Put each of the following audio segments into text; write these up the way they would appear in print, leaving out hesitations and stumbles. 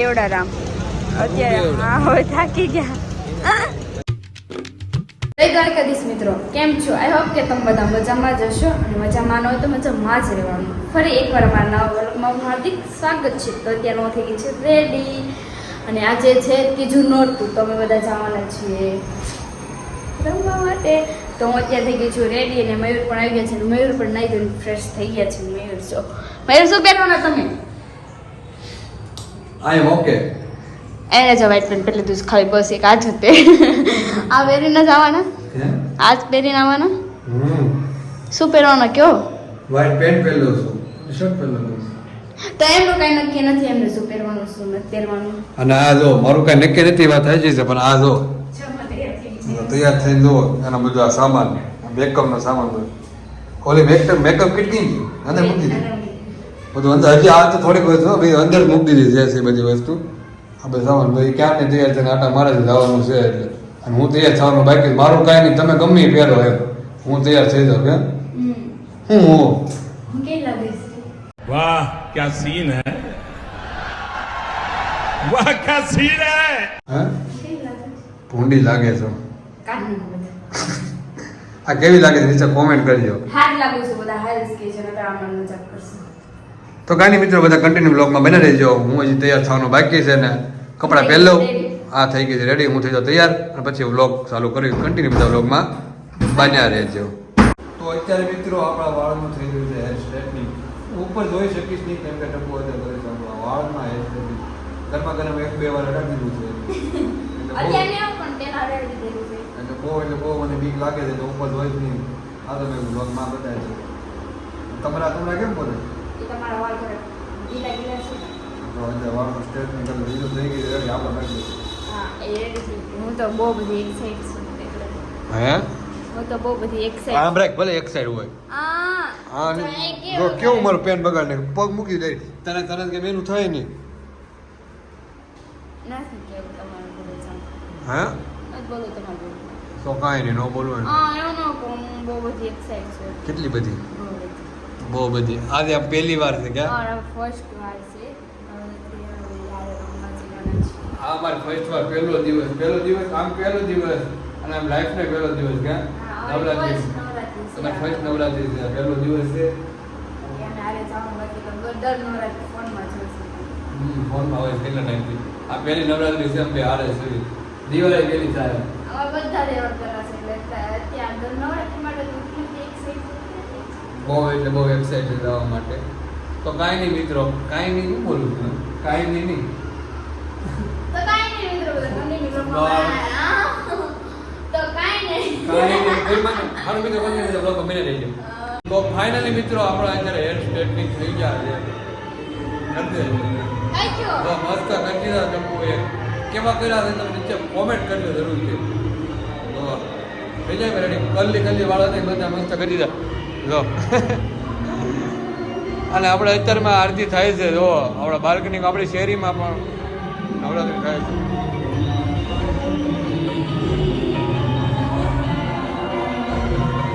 એવડા રામ અત્યારે હા હવે થાકી ગયા. જય દ્વારકાધીશ મિત્રો, કેમ છો? આઈ હોપ કે તમે બધા મજામાં જ હશો અને મજામાં ન હોય તો મજામાં જ રહેવાનું. ફરી એકવાર અમારા નવા વ્લોગમાં હાર્દિક સ્વાગત છે. તો અત્યારનો થઈ ગઈ છે રેડી અને આજે છે ત્રીજું નોરતું, તો અમે બધા જવાના છીએ રમવા માટે. તો હું અત્યારે થઈ ગઈ છું રેડી અને મયુર પણ આવી ગયા છે. મયુર પણ નાઈ ધોઈને ફ્રેશ થઈ ગયા છે. મયુર શું પહેરવાના તમે? આઈ એમ ઓકે. એને જ વ્હાઈટ પેન્ટ પહેરી લીધું ખાલી, બસ એક આ જ તે આ પહેરીને જ આવવાના, આજ પહેરીને આવવાના. શું પહેરવાના કયો? વ્હાઈટ પેન્ટ પહેરલો છું, શર્ટ પહેરલો છું. તો એમનું કઈ નક્કી નથી, એમને શું પહેરવાનું શું નથી પહેરવાનું. અને આ જો મારું કઈ નક્કી નથી વાત થઈ છે, પણ આ જો તૈયાર થઈને જો એના બધું આ સામાન મેકઅપ નો સામાન બધું ઓલી મેકઅપ કિટ ગઈ અંદર મૂકી દીધી બધું અંદર. હજી આ તો થોડીક વસ્તુ ભાઈ અંદર મૂકી દીધી છે બધી વસ્તુ. આ બધું સામાન ભાઈ ક્યાં ને તૈયાર થઈને આટા મારે જ જવાનું છે એટલે. અને હું તૈયાર થવાનું બાકી મારું કાંઈ નહીં, તમે ગમે એ પહેરો એમ હું તૈયાર થઈ જાઉં કેમ હું वाह क्या सीन है, वाह क्या सीन है. હા ભૂંડી લાગે છે. આ કેવી લાગે છે નીચે કોમેન્ટ કરજો. હાર લાગુ છે બધા હાર કે છે નકર આમાં મજાક કરશે. તો કાંઈ નહીં મિત્રો, બધા કન્ટિન્યુ બ્લોગમાં બને રહેજો. હું હજી તૈયાર થવાનું બાકી છે ને કપડાં પહેલો આ થઈ ગઈ છે રેડી, હું થઈ જાઉં તૈયાર અને પછી વ્લોગ ચાલુ કરી કન્ટિન્યુ બધા વ્લોગમાં બન્યા રહેજો. તો અત્યારે મિત્રો આપણા વાળનું થઈ ગયું છે હેર સ્ટ્રેટનિંગ. ઉપર જોઈ શકીશ નહીં કેમ કે ટપુ અત્યારે કરી શકું. વાળમાં હેર સ્ટ્રેટનિંગ ગરમા ગરમ 1-2 વાર હટાવી દીધું છે એટલે બહુ મને બીક લાગે છે. તો ઉપર જોઈ જ નહીં. આ તો મેં વ્લોગમાં બતાવે છે. તમારા કેમ બોલે તમારા વાળ પર ગીલા ગીલા છે. વાળનું સ્ટ્રેટનિંગ કરી લીધું થઈ ગઈ રેડી આપણે નાખી દઈએ. હા એ રેડી. હું તો બહુ બધી એક્સાઇટ છું એટલે. હે હું તો બહુ બધી એક્સાઇટ. આમ બ્રેક ભલે એક સાઈડ હોય. હા તો એ જો કેવું મારું પેન બગાડ ને પગ મૂકી દે તરત કે મેનું થાય નહીં. નથી કેવું તમારું બોલે છે. હે બોલો તમારું. તો કાંઈ નહીં નો બોલવાનું. એવું ન કહું, હું બહુ બધી એક્સાઇટ છું. કેટલી બધી બહુ બધી. આજે આમ પહેલી વાર છે ક્યાં મારા ફર્સ્ટ વાર છે. આ મારો ફર્સ્ટ વાર પહેલો દિવસ આમ પહેલો દિવસ અને આમ લાઈફ ને પહેલો દિવસ ક્યાં નવરાત્રી. તમારી ફર્સ્ટ નવરાત્રી છે પહેલો દિવસ છે. ફોનમાં હોય કેટલા ટાઈમથી આ પહેલી નવરાત્રી છે. અમે હારે છે દિવાળી પહેલી થાય બહુ એક્સાઇટેડ થવા માટે. તો કાંઈ નહીં મિત્રો, કાંઈ નહીં હું બોલું છું કાંઈ નહીં તો ફાઇનલી મિત્રો આપણે અત્યારે હેર સ્ટ્રેટનિંગ થઈ ગયા છે. મસ્ત કરી દીધા ચંપુ એક કેવા કર્યા છે તમે નીચે કોમેન્ટ કરજો જરૂર છે. તો થઈ જાય રેડી કલ્લી વાળા ને બધા મસ્ત કરી દીધા જો. અને આપણે અત્યારમાં આરતી થાય છે જો આપણા બાલ્કની આપણી શેરીમાં પણ નવરાત્રી થાય છે.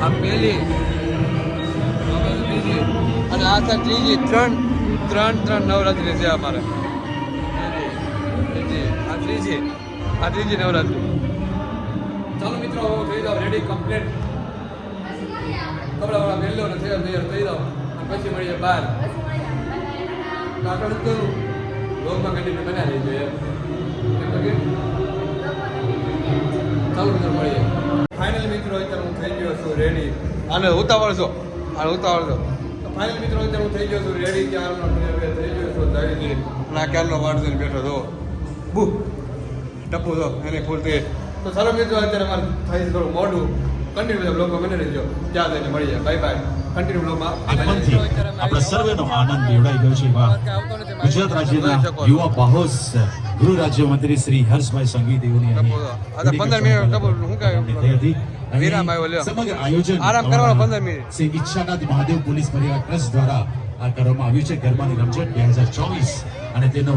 આ પહેલી બીજી અને આ સર ત્રીજી ત્રણ નવરાત્રી છે અમારે. આ ત્રીજી નવરાત્રી. ચાલો મિત્રો થઈ જાવ રેડી કમ્પ્લીટ. કપડા વાળા મેળો ને તૈયાર થઈ જાવ પછી મળીએ બહાર. આગળ કરું લોગમાં કન્ટિન્યુ બનાવી દઈએ. ચાલો મિત્રો મળીએ. ફાઇનલી મિત્રો અત્યારે હું થઈ ગયો છું રેડી. આને ઉતાવળ છો તો ફાઇનલી મિત્રો અત્યારે હું થઈ ગયો છું રેડી. ક્યારનો થઈ ગયો છું જઈ ના ક્યારનો વાટ જોઈને બેઠો છો બુ ટપુ છો એને ફૂલ થઈ. તો ચાલો મિત્રો અત્યારે અમારે થાય છે થોડું મોઢું. કન્ટિન્યુ બ્લોગમાં બને રહેજો. ત્યાં જઈને મળીએ. Bye bye. કન્ટિન્યુ બ્લોગમાં આપણા સર્વેનો આનંદ બેવડાઈ ગયો છે. ગુજરાત રાજ્યના યુવા બાહોશ ગૃહ રાજ્યમંત્રી શ્રી હર્ષભાઈ સંઘવી દેવની 15 મિનિટ હું કહે વિરામ આવ્યો લ્યો. સમગ્ર આયોજન આરામ કરવાનો 15 મિનિટ શ્રી ઈચ્છાનાથ મહાદેવ પોલીસ પરિવાર ટ્રસ્ટ દ્વારા આ કરવામાં આવ્યું છે. ગરબાની રમઝટ 2024 અને તેનો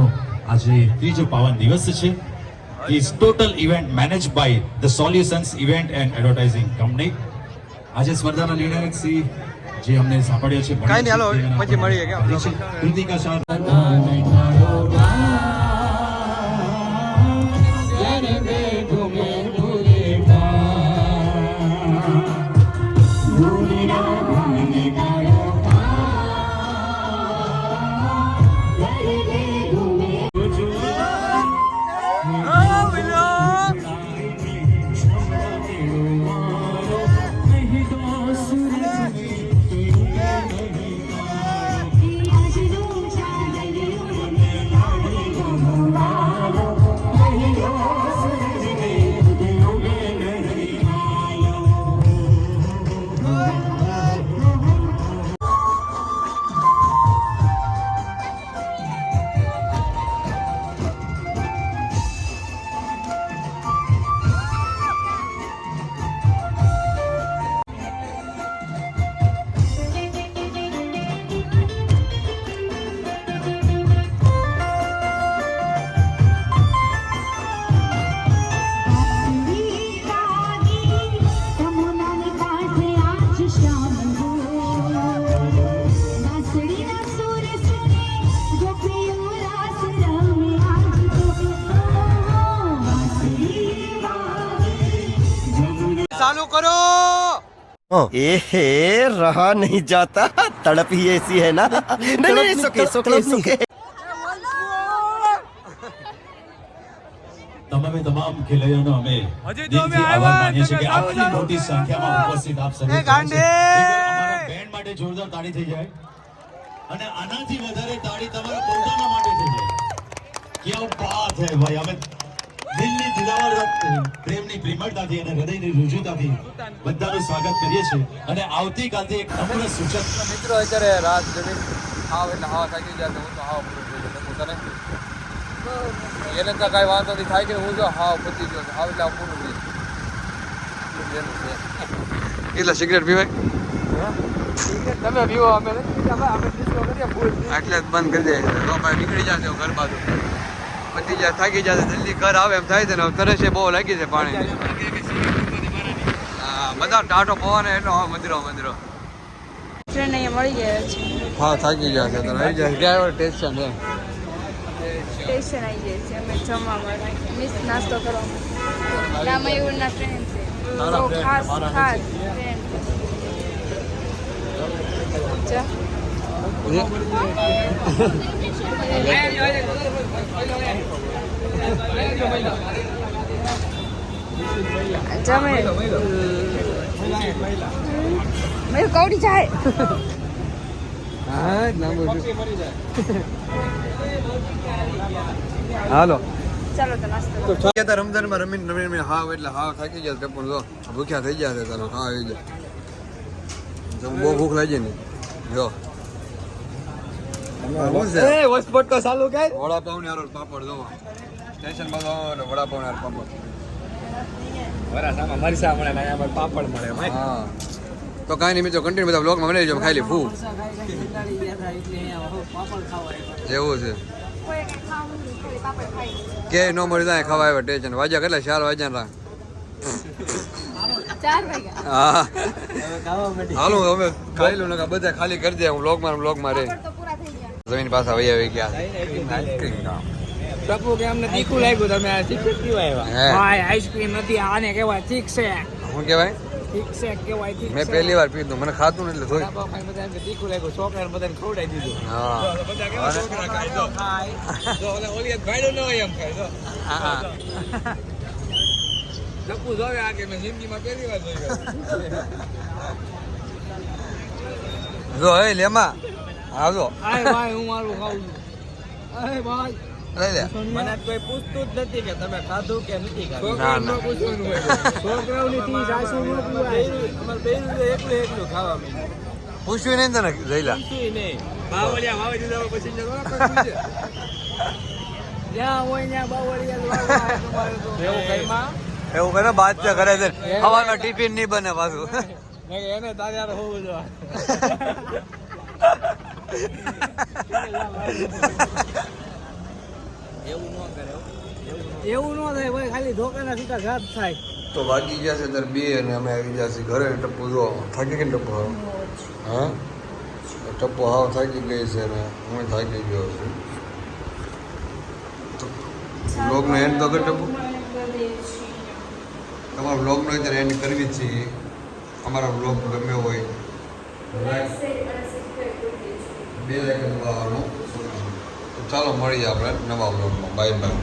આજે ત્રીજો પાવન દિવસ છે. This total event managed by the Solutions Event and Advertising Company. આજે સ્પર્ધાના નિર્ણાયક શ્રી જે અમને સાંભળ્યા છે કાંઈ નહીં હાલો પછી મળીએ કે કૃતિકા શાહ एहे रहा नहीं जाता तड़प ही ऐसी है ना नहीं सोके તમામે તમામ ખેલૈયાનો અમે દિલથી આભાર માનીએ છીએ કે આટલી મોટી સંખ્યામાં ઉપસ્થિત આપ સર્વે છે. અમારા બેન્ડ માટે જોરદાર તાળી થઈ જાય અને આનાથી વધારે તાળી તમારા પોતાના માટે થઈ જાય. ક્યાં બાત હે ભાઈ. અમે દિલની દિલાવર પ્રેમની પ્રેમળતાથી અને હૃદયની રુજુતાથી બધાનું સ્વાગત કરીએ છીએ અને આવતીકાલથી એક નમૂના સૂચક મિત્રો અત્યારે રાત જમીન હાવ એટલે હાવ થાકી જાય હું તો હાવ પૂરું થઈ ગયો પોતાને એને તો કાંઈ વાંધો નહીં થાય કે હું જો હાવ પતી ગયો હાવ એટલે હાવ પૂરું થઈ ગયું એટલે સિગરેટ પીવાય તમે પીવો અમે એટલે જ બંધ કરી દે તો ભાઈ નીકળી જશે ઘર બાજુ પતી જાય થાકી જશે જલ્દી ઘર આવે એમ થાય છે ને તરસે બહુ લાગી છે પાણી હા બધા ટાટો પવન એટલો મંદિરો ફ્રેન્ડ અહીંયા મળી ગયા છે. હા થાકી ગયા છે તો આવી જાય ક્યાં ટેન્શન છે સ્ટેશન આવી જાય છે અમે જમવા માટે મિસ નાસ્તો કરવા રામયુરના ફ્રેન્ડ છે તારા બહુ friend, ખાસ મારા ખાસ ફ્રેન્ડ જા જમે મેં કૌડી જાય હા ના બોલું હાલો ચાલો તો નાસ્તો તો હતા રમઝાનમાં રમીને હાવ એટલે હાવ થાકી ગયા તે પણ જો ભૂખ્યા થઈ ગયા છે તારો હા આવી જાય બહુ ભૂખ લાગી ને જો વડાપાવ ને હારો પાપડ જો સ્ટેશન માં જાઓ એટલે વડાપાવ ને હારો પાપડ હા તો કાંઈ નહીં મિત્રો કન્ટિન્યુ બધા બ્લોગમાં બનાવી જો ખાઈ લે ફૂ એવું છે કોઈ કઈ ખાવું નહીં ખાલી પાપડ ખાઈ કે ન મળી જાય ખાવા આવ્યા ટેન્શન વાગ્યા કેટલા 4 વાગ્યા રા 4 વાગ્યા હા હાલો હવે ખાઈ લો ને બધા ખાલી કરી દે હું બ્લોગમાં રે પાપડ તો પૂરા થઈ ગયા જમીન પાછા વહી આવી ગયા ટપુ કે અમને તીખું લાગ્યું તમે આ તીખું પીવા હે. આવ્યા ભાઈ આઈસ્ક્રીમ નથી આને કહેવાય ઠીક છે શું કહેવાય ઠીક છે કહેવાય ઠીક મેં છે પહેલી વાર પીધું મને ખાતું ને એટલે થોડી ડાબા ખાઈને બધા એમ કે તીખું લાગ્યું છોકરાને બધાને ખવડાવી દીધું હા હા ટપુ જોવે આ કે મેં જિંદગીમાં પહેલી વાર જોયું જો હે લેમાં આવજો આય ભાઈ હું મારું ખાઉં છું આય ભાઈ લઈ લે મને કોઈ પૂછતું જ નથી કે તમે ખાધું કે નથી ના, ખાધું ના. પૂછવાનું હોય છોકરાઓની તી સાસુ નો પીવાય અમાર બેન એકલું ખાવા માંડ્યું પૂછ્યું નહીં તને જઈલા નહીં બાવળિયા વાવી દીધા પછી જ્યાં હોય ત્યાં બાવળિયા એવું કઈમાં એવું કરે બાદ કરે છે હવામાં ટિફિન નહીં બને પાછું એને તારે યાર હોવું જોઈએ એવું ન થાય ભાઈ ખાલી ધોકાના સીધા ઘાત થાય તો વાગી ગયા છે ત્યારે 2 અને અમે આવી ગયા છીએ ઘરે ટપ્પુ જો થાકી ગઈ ટપ્પુ હાવ હા ટપ્પુ હાવ થાકી ગઈ છે ને હું થાકી ગયો છું બ્લોગનો એન્ડ તો કર ટપ્પુ તમારા બ્લોગનો અત્યારે એન્ડ કરવી જ છે અમારા બ્લોગ ગમ્યો હોય બે લાઈક દબાવવાનું ચાલો મળીએ આપણે નવા બ્લોગમાં બાય બાય